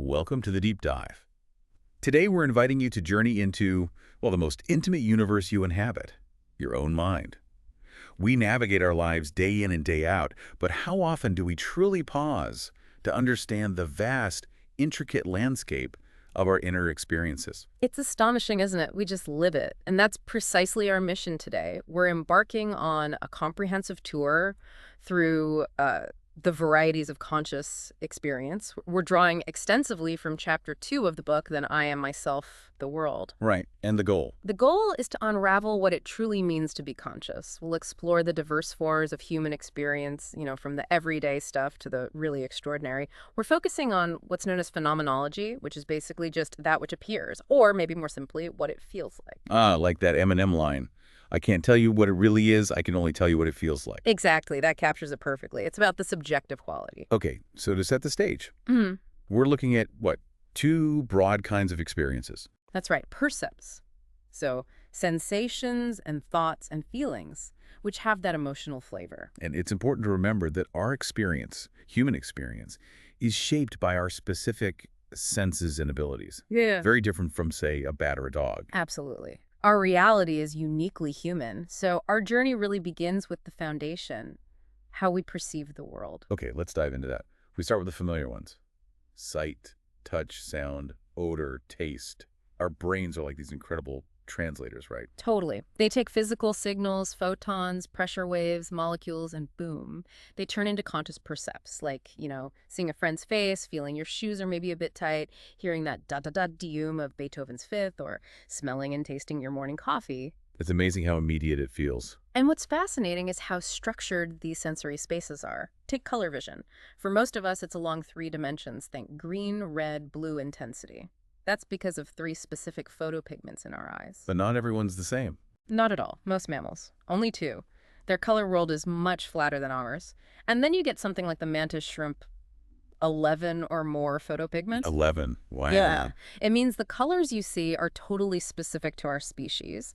Welcome to the Deep Dive. Today we're inviting you to journey into, well, the most intimate universe you inhabit, your own mind. We navigate our lives day in and day out, but how often do we truly pause to understand the vast, intricate landscape of our inner experiences? It's astonishing, isn't it? We just live it. And that's precisely our mission today. We're embarking on a comprehensive tour through the varieties of conscious experience. We're drawing extensively from chapter 2 of the book, Then I Am Myself, the World. Right, and the goal. The goal is to unravel what it truly means to be conscious. We'll explore the diverse forms of human experience, from the everyday stuff to the really extraordinary. We're focusing on what's known as phenomenology, which is basically just that which appears, or maybe more simply, what it feels like. Like that Eminem line. I can't tell you what it really is, I can only tell you what it feels like. Exactly, that captures it perfectly. It's about the subjective quality. Okay, so to set the stage, we're looking at, two broad kinds of experiences. That's right, percepts. So sensations and thoughts and feelings, which have that emotional flavor. And it's important to remember that our experience, human experience, is shaped by our specific senses and abilities. Yeah. Very different from, say, a bat or a dog. Absolutely. Our reality is uniquely human, so our journey really begins with the foundation, how we perceive the world. Okay, let's dive into that. We start with the familiar ones. Sight, touch, sound, odor, taste. Our brains are like these incredible translators, right? Totally. They take physical signals, photons, pressure waves, molecules, and boom, they turn into conscious percepts, like, seeing a friend's face, feeling your shoes are maybe a bit tight, hearing that da-da-da-deum of Beethoven's Fifth, or smelling and tasting your morning coffee. It's amazing how immediate it feels. And what's fascinating is how structured these sensory spaces are. Take color vision. For most of us, it's along 3 dimensions. Think green, red, blue intensity. That's because of 3 specific photopigments in our eyes. But not everyone's the same. Not at all. Most mammals. Only 2. Their color world is much flatter than ours. And then you get something like the mantis shrimp, 11 or more photopigments. 11. Wow. Yeah. It means the colors you see are totally specific to our species.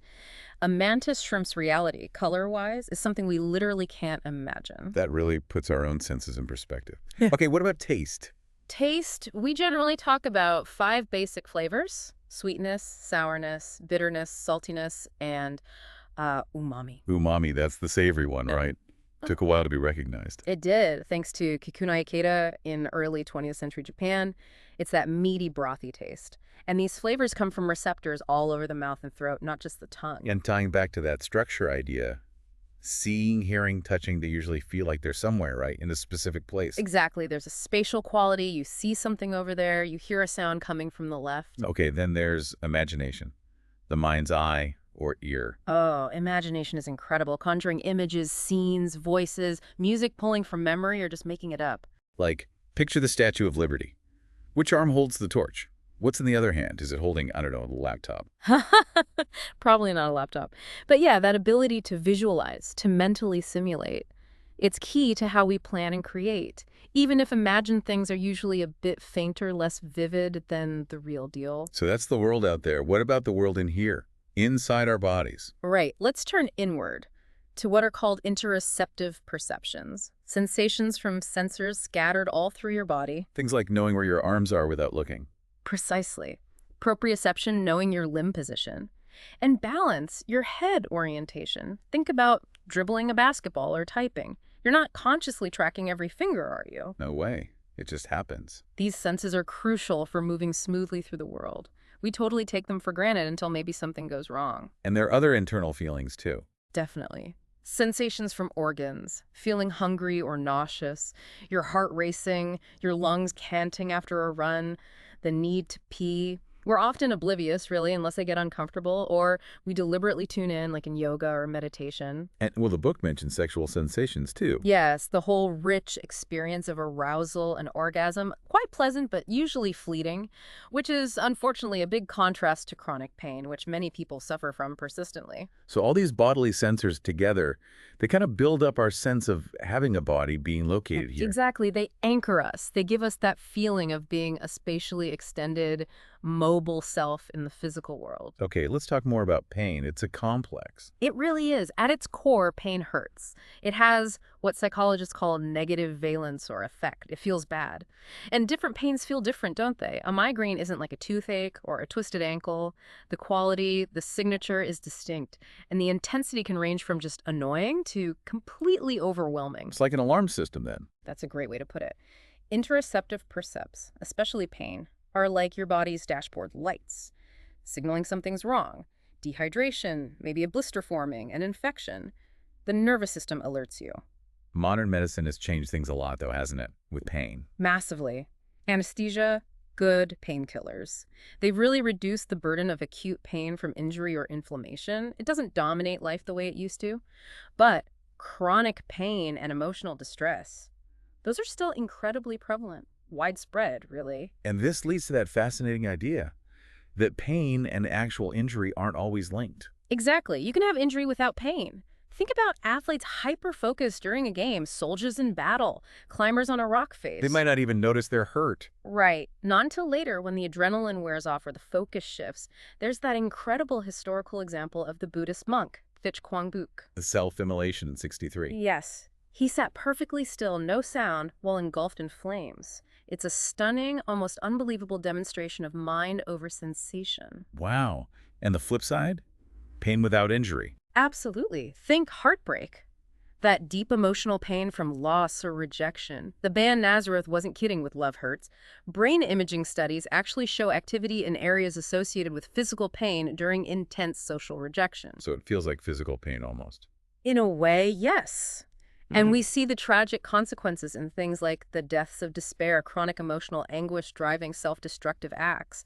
A mantis shrimp's reality, color-wise, is something we literally can't imagine. That really puts our own senses in perspective. Okay, what about taste? Taste, we generally talk about 5 basic flavors: sweetness, sourness, bitterness, saltiness, and umami. Umami, that's the savory one, right? Took a while to be recognized. It did, thanks to Kikunae Ikeda in early 20th century Japan. It's that meaty, brothy taste. And these flavors come from receptors all over the mouth and throat, not just the tongue. And tying back to that structure idea, seeing, hearing, touching, they usually feel like they're somewhere, right? In a specific place. Exactly. There's a spatial quality. You see something over there. You hear a sound coming from the left. Okay, then there's imagination. The mind's eye or ear. Oh, imagination is incredible. Conjuring images, scenes, voices, music pulling from memory, or just making it up. Like, picture the Statue of Liberty. Which arm holds the torch? What's in the other hand? Is it holding, I don't know, a laptop? Probably not a laptop. But yeah, that ability to visualize, to mentally simulate, it's key to how we plan and create, even if imagined things are usually a bit fainter, less vivid than the real deal. So that's the world out there. What about the world in here, inside our bodies? Right. Let's turn inward to what are called interoceptive perceptions, sensations from sensors scattered all through your body. Things like knowing where your arms are without looking. Precisely. Proprioception, knowing your limb position. And balance, your head orientation. Think about dribbling a basketball or typing. You're not consciously tracking every finger, are you? No way. It just happens. These senses are crucial for moving smoothly through the world. We totally take them for granted until maybe something goes wrong. And there are other internal feelings, too. Definitely. Sensations from organs, feeling hungry or nauseous, your heart racing, your lungs canting after a run, the need to pee. We're often oblivious, really, unless they get uncomfortable, or we deliberately tune in, like in yoga or meditation. And, well, the book mentions sexual sensations, too. Yes, the whole rich experience of arousal and orgasm, quite pleasant, but usually fleeting, which is, unfortunately, a big contrast to chronic pain, which many people suffer from persistently. So all these bodily sensors together, they kind of build up our sense of having a body being located here. Exactly. They anchor us. They give us that feeling of being a spatially extended, mobile mobile self in the physical world. Okay, let's talk more about pain. It's a complex. It really is. At its core, pain hurts. It has what psychologists call negative valence or effect. It feels bad. And different pains feel different, don't they? A migraine isn't like a toothache or a twisted ankle. The quality, the signature is distinct. And the intensity can range from just annoying to completely overwhelming. It's like an alarm system then. That's a great way to put it. Interoceptive percepts, especially pain, are like your body's dashboard lights, signaling something's wrong. Dehydration, maybe a blister forming, an infection. The nervous system alerts you. Modern medicine has changed things a lot, though, hasn't it? With pain. Massively. Anesthesia, good painkillers. They've really reduced the burden of acute pain from injury or inflammation. It doesn't dominate life the way it used to. But chronic pain and emotional distress, those are still incredibly prevalent, widespread, really. And this leads to that fascinating idea that pain and actual injury aren't always linked. Exactly. You can have injury without pain. Think about athletes hyper-focused during a game, soldiers in battle, climbers on a rock face. They might not even notice they're hurt. Right. Not until later, when the adrenaline wears off or the focus shifts. There's that incredible historical example of the Buddhist monk, Thich Quang Buk. The self-immolation in 63. Yes. He sat perfectly still, no sound, while engulfed in flames. It's a stunning, almost unbelievable demonstration of mind over sensation. Wow. And the flip side? Pain without injury. Absolutely. Think heartbreak. That deep emotional pain from loss or rejection. The band Nazareth wasn't kidding with Love Hurts. Brain imaging studies actually show activity in areas associated with physical pain during intense social rejection. So it feels like physical pain almost. In a way, yes. And we see the tragic consequences in things like the deaths of despair, chronic emotional anguish driving self-destructive acts.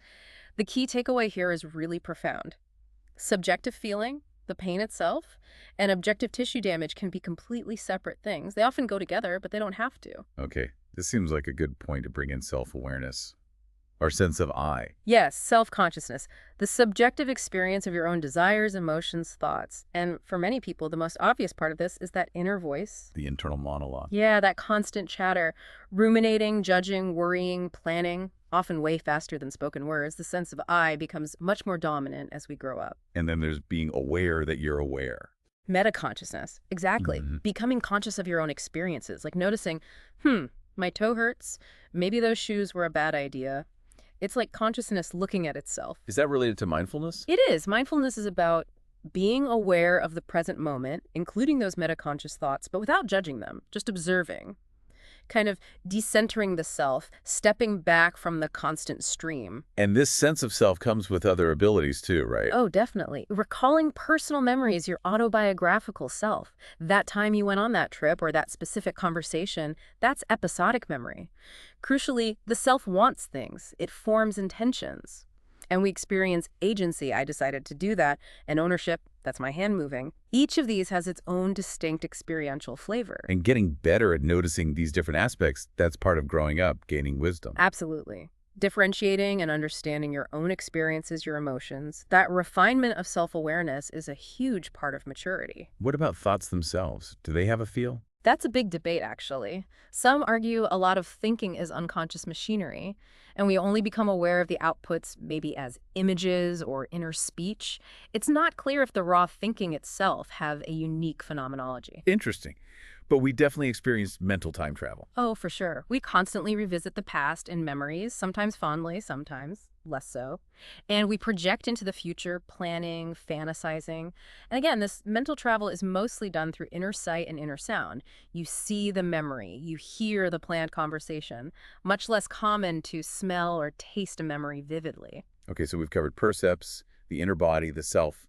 The key takeaway here is really profound. Subjective feeling, the pain itself, and objective tissue damage can be completely separate things. They often go together, but they don't have to. Okay, this seems like a good point to bring in self-awareness. Our sense of I. Yes, self-consciousness, the subjective experience of your own desires, emotions, thoughts. And for many people, the most obvious part of this is that inner voice. The internal monologue. Yeah, that constant chatter, ruminating, judging, worrying, planning, often way faster than spoken words. The sense of I becomes much more dominant as we grow up. And then there's being aware that you're aware. Metaconsciousness, exactly. Becoming conscious of your own experiences, like noticing, my toe hurts, maybe those shoes were a bad idea. It's like consciousness looking at itself. Is that related to mindfulness? It is. Mindfulness is about being aware of the present moment, including those metaconscious thoughts, but without judging them, just observing. Kind of decentering the self, stepping back from the constant stream. And this sense of self comes with other abilities too, right? Oh, definitely. Recalling personal memories, your autobiographical self. That time you went on that trip or that specific conversation, that's episodic memory. Crucially, the self wants things. It forms intentions. And we experience agency, I decided to do that, and ownership, that's my hand moving. Each of these has its own distinct experiential flavor. And getting better at noticing these different aspects, that's part of growing up, gaining wisdom. Absolutely. Differentiating and understanding your own experiences, your emotions, that refinement of self-awareness is a huge part of maturity. What about thoughts themselves? Do they have a feel? That's a big debate, actually. Some argue a lot of thinking is unconscious machinery, and we only become aware of the outputs maybe as images or inner speech. It's not clear if the raw thinking itself have a unique phenomenology. Interesting. But we definitely experienced mental time travel. Oh, for sure. We constantly revisit the past in memories, sometimes fondly, sometimes less so. And we project into the future, planning, fantasizing. And again, this mental travel is mostly done through inner sight and inner sound. You see the memory, you hear the planned conversation, much less common to smell or taste a memory vividly. Okay, so we've covered percepts, the inner body, the self.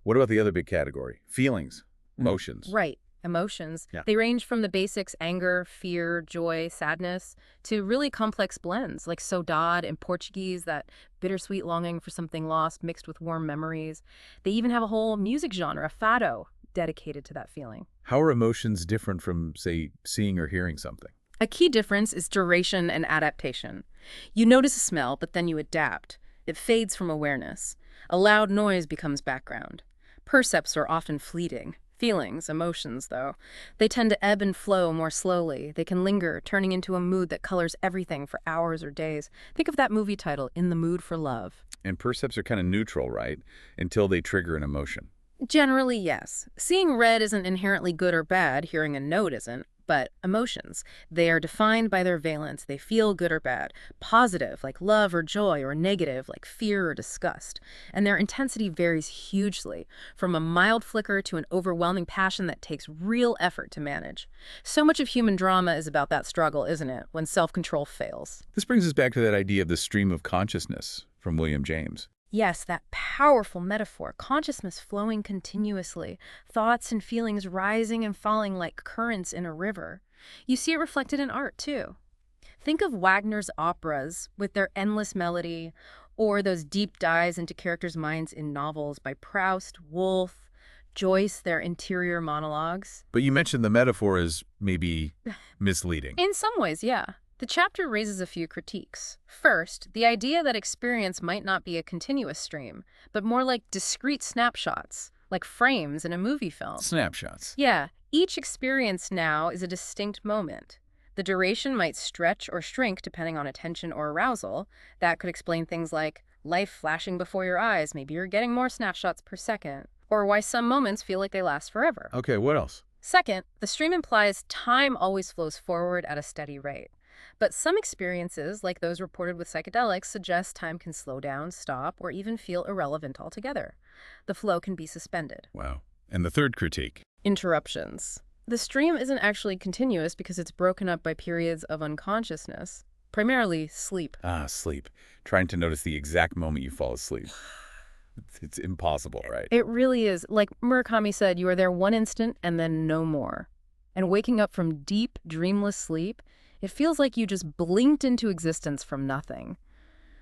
What about the other big category? Feelings, emotions. Right. Emotions. Yeah. They range from the basics, anger, fear, joy, sadness, to really complex blends like saudade in Portuguese, that bittersweet longing for something lost mixed with warm memories. They even have a whole music genre, fado, dedicated to that feeling. How are emotions different from, say, seeing or hearing something? A key difference is duration and adaptation. You notice a smell, but then you adapt. It fades from awareness. A loud noise becomes background. Percepts are often fleeting. Feelings, emotions, though, they tend to ebb and flow more slowly. They can linger, turning into a mood that colors everything for hours or days. Think of that movie title, In the Mood for Love. And percepts are kind of neutral, right? Until they trigger an emotion. Generally, yes. Seeing red isn't inherently good or bad, hearing a note isn't, but emotions. They are defined by their valence. They feel good or bad, positive, like love or joy, or negative, like fear or disgust. And their intensity varies hugely, from a mild flicker to an overwhelming passion that takes real effort to manage. So much of human drama is about that struggle, isn't it, when self-control fails? This brings us back to that idea of the stream of consciousness from William James. Yes, that powerful metaphor, consciousness flowing continuously, thoughts and feelings rising and falling like currents in a river. You see it reflected in art, too. Think of Wagner's operas with their endless melody, or those deep dives into characters' minds in novels by Proust, Woolf, Joyce, their interior monologues. But you mentioned the metaphor is maybe misleading. In some ways, yeah. The chapter raises a few critiques. First, the idea that experience might not be a continuous stream, but more like discrete snapshots, like frames in a movie film. Snapshots. Yeah, each experience now is a distinct moment. The duration might stretch or shrink depending on attention or arousal. That could explain things like life flashing before your eyes, maybe you're getting more snapshots per second, or why some moments feel like they last forever. Okay, what else? Second, the stream implies time always flows forward at a steady rate. But some experiences, like those reported with psychedelics, suggest time can slow down, stop, or even feel irrelevant altogether. The flow can be suspended. Wow. And the third critique. Interruptions. The stream isn't actually continuous because it's broken up by periods of unconsciousness, primarily sleep. Ah, sleep. Trying to notice the exact moment you fall asleep. It's impossible, right? It really is. Like Murakami said, you are there one instant and then no more. And waking up from deep, dreamless sleep, it feels like you just blinked into existence from nothing.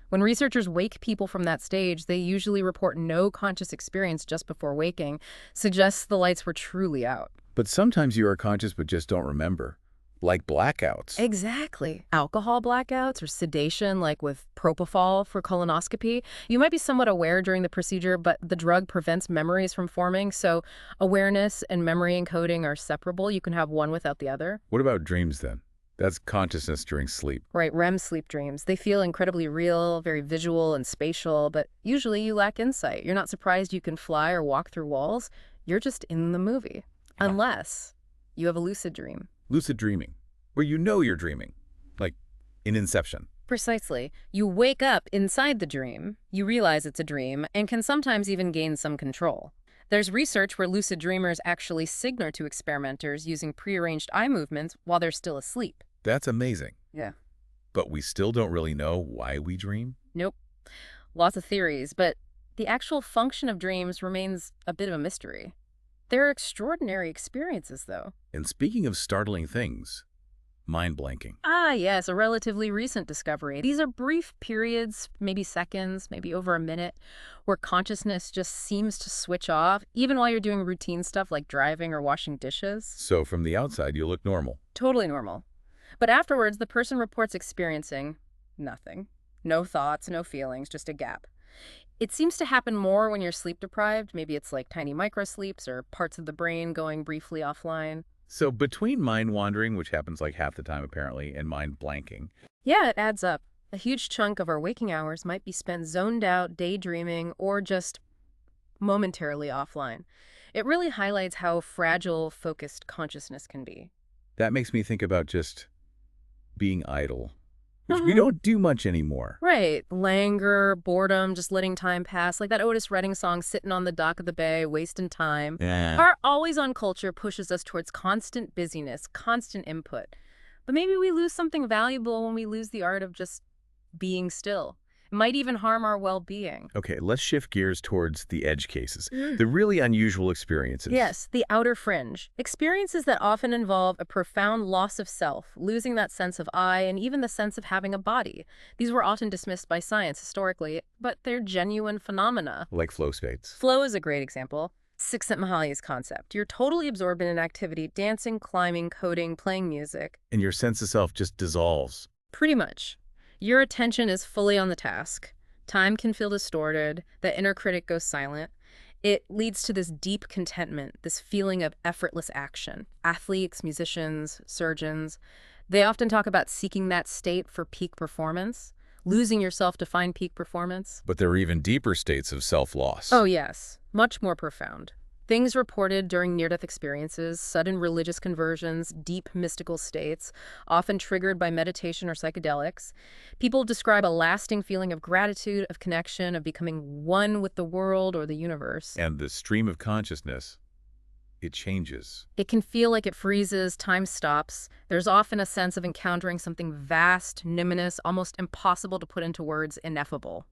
When researchers wake people from that stage, they usually report no conscious experience just before waking, suggests the lights were truly out. But sometimes you are conscious but just don't remember. Like blackouts. Exactly. Alcohol blackouts or sedation, like with propofol for colonoscopy. You might be somewhat aware during the procedure, but the drug prevents memories from forming, so awareness and memory encoding are separable. You can have one without the other. What about dreams then? That's consciousness during sleep. Right, REM sleep dreams. They feel incredibly real, very visual and spatial, but usually you lack insight. You're not surprised you can fly or walk through walls. You're just in the movie. Unless you have a lucid dream. Lucid dreaming, where you know you're dreaming, like in Inception. Precisely. You wake up inside the dream, you realize it's a dream, and can sometimes even gain some control. There's research where lucid dreamers actually signal to experimenters using prearranged eye movements while they're still asleep. That's amazing. Yeah. But we still don't really know why we dream? Nope. Lots of theories, but the actual function of dreams remains a bit of a mystery. They're extraordinary experiences, though. And speaking of startling things, mind blanking. Ah, yes, a relatively recent discovery. These are brief periods, maybe seconds, maybe over a minute, where consciousness just seems to switch off, even while you're doing routine stuff like driving or washing dishes. So from the outside, you look normal. Totally normal. But afterwards, the person reports experiencing nothing. No thoughts, no feelings, just a gap. It seems to happen more when you're sleep deprived. Maybe it's like tiny microsleeps or parts of the brain going briefly offline. So between mind wandering, which happens like half the time apparently, and mind blanking. Yeah, it adds up. A huge chunk of our waking hours might be spent zoned out, daydreaming, or just momentarily offline. It really highlights how fragile focused consciousness can be. That makes me think about just being idle, which we don't do much anymore. Right. Languor, boredom, just letting time pass. Like that Otis Redding song, sitting on the dock of the bay, wasting time. Yeah. Our always-on culture pushes us towards constant busyness, constant input. But maybe we lose something valuable when we lose the art of just being still. It might even harm our well-being. Okay, let's shift gears towards the edge cases, the really unusual experiences. Yes, the outer fringe. Experiences that often involve a profound loss of self, losing that sense of I, and even the sense of having a body. These were often dismissed by science historically, but they're genuine phenomena. Like flow states. Flow is a great example. Csikszentmihalyi's concept. You're totally absorbed in an activity, dancing, climbing, coding, playing music. And your sense of self just dissolves. Pretty much. Your attention is fully on the task. Time can feel distorted. The inner critic goes silent. It leads to this deep contentment, this feeling of effortless action. Athletes, musicians, surgeons, they often talk about seeking that state for peak performance. losing yourself to find peak performance. But there are even deeper states of self-loss. Oh, yes, much more profound. Things reported during near-death experiences, sudden religious conversions, deep mystical states, often triggered by meditation or psychedelics. People describe a lasting feeling of gratitude, of connection, of becoming one with the world or the universe. And the stream of consciousness, it changes. It can feel like it freezes, time stops. There's often a sense of encountering something vast, numinous, almost impossible to put into words, ineffable.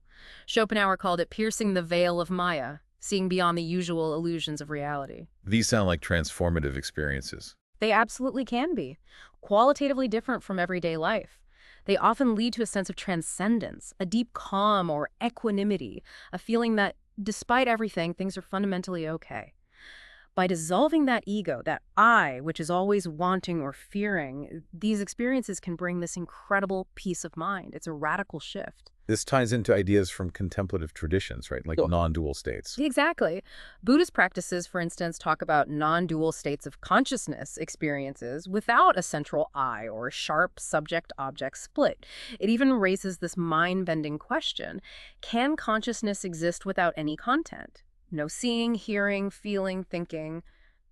Schopenhauer called it piercing the veil of Maya, seeing beyond the usual illusions of reality. These sound like transformative experiences. They absolutely can be, qualitatively different from everyday life. They often lead to a sense of transcendence, a deep calm or equanimity, a feeling that, despite everything, things are fundamentally okay. By dissolving that ego, that I, which is always wanting or fearing, these experiences can bring this incredible peace of mind. It's a radical shift. This ties into ideas from contemplative traditions, right? Like Sure. non-dual states. Exactly. Buddhist practices, for instance, talk about non-dual states of consciousness experiences without a central I or a sharp subject-object split. It even raises this mind-bending question: can consciousness exist without any content? No seeing, hearing, feeling, thinking,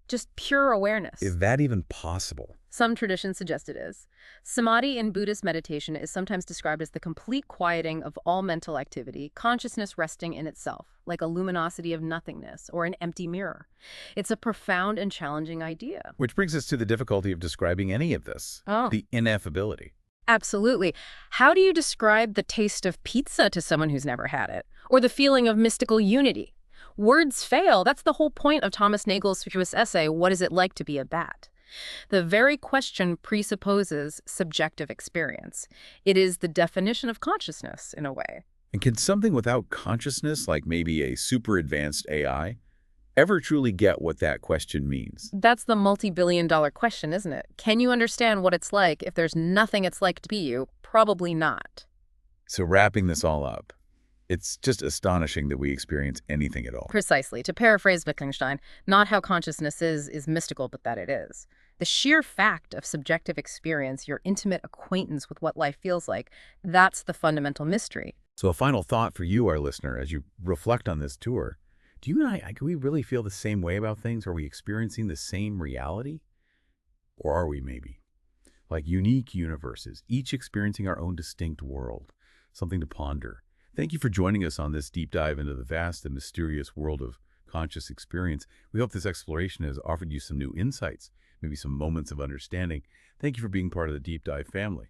just pure awareness. Is that even possible? Some traditions suggest it is. Samadhi in Buddhist meditation is sometimes described as the complete quieting of all mental activity, consciousness resting in itself, like a luminosity of nothingness or an empty mirror. It's a profound and challenging idea. Which brings us to the difficulty of describing any of this. Oh. The ineffability. Absolutely. How do you describe the taste of pizza to someone who's never had it? Or the feeling of mystical unity? Words fail. That's the whole point of Thomas Nagel's famous essay, What Is It Like to Be a Bat? The very question presupposes subjective experience. It is the definition of consciousness, in a way. And can something without consciousness, like maybe a super advanced AI, ever truly get what that question means? That's the multi-billion-dollar question, isn't it? Can you understand what it's like if there's nothing it's like to be you? Probably not. So wrapping this all up, it's just astonishing that we experience anything at all. Precisely. To paraphrase Wittgenstein, not how consciousness is mystical, but that it is. The sheer fact of subjective experience, your intimate acquaintance with what life feels like, that's the fundamental mystery. So a final thought for you, our listener, as you reflect on this tour. Do you and I, can we really feel the same way about things? Are we experiencing the same reality? Or are we maybe? Like unique universes, each experiencing our own distinct world. Something to ponder. Thank you for joining us on this deep dive into the vast and mysterious world of conscious experience. We hope this exploration has offered you some new insights, maybe some moments of understanding. Thank you for being part of the Deep Dive family.